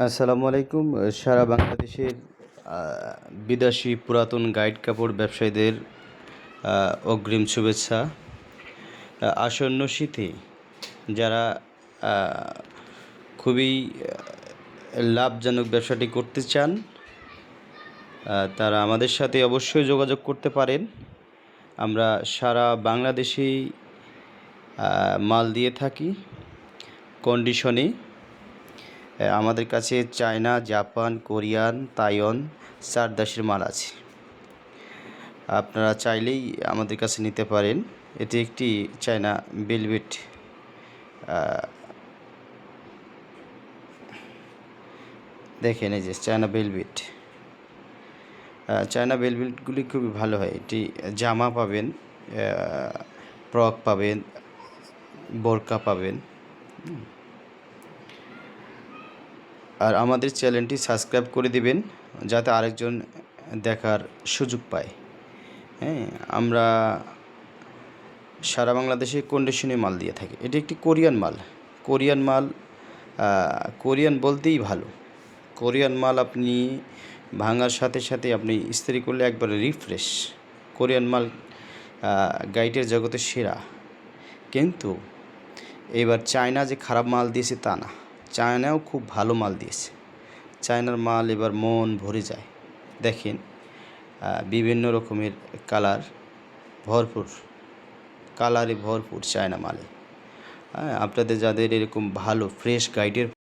আসসালামু আলাইকুম। সারা বাংলাদেশের বিদেশি পুরাতন গাইড কাপড় ব্যবসায়ীদের অগ্রিম শুভেচ্ছা। আসন্ন শীতে যারা খুবই লাভজনক ব্যবসাটি করতে চান, তারা আমাদের সাথে অবশ্যই যোগাযোগ করতে পারেন। আমরা সারা বাংলাদেশেই মাল দিয়ে থাকি কন্ডিশনে। আমাদের কাছে চায়না, জাপান, কোরিয়ান, তাইওয়ান 4 দেশের মাল আছে। আপনারা চাইলেই আমাদের কাছে নিতে পারেন। এটি একটি চায়না ভেলভেট। দেখেন, এই যে চায়না ভেলভেট। চায়না ভেলভেটগুলি খুবই ভালো হয়। এটি জামা পাবেন, ফ্রক পাবেন, বোরকা পাবেন। আর আমাদের চ্যানেলটি সাবস্ক্রাইব করে দিবেন যাতে আরেকজন দেখার সুযোগ পায়। হ্যাঁ, আমরা সারা বাংলাদেশে কন্ডিশনে মাল দিয়ে থাকি। এটি একটি কোরিয়ান মাল। কোরিয়ান বলতেই ভালো। কোরিয়ান মাল আপনি ভাঙার সাথে সাথে আপনি ইস্ত্রি করলে একবারে রিফ্রেশ। কোরিয়ান মাল গাইডের জগতে সেরা। কিন্তু এবার চায়না যে খারাপ মাল দিয়েছে তা না, চায়নাও খুব ভালো মাল দিয়েছে। চায়নার মাল এবার মন ভরে যায়। দেখেন, বিভিন্ন রকমের কালারে ভরপুর চায়না মালে। হ্যাঁ, আপনাদের যাদের এরকম ভালো ফ্রেশ গাইডের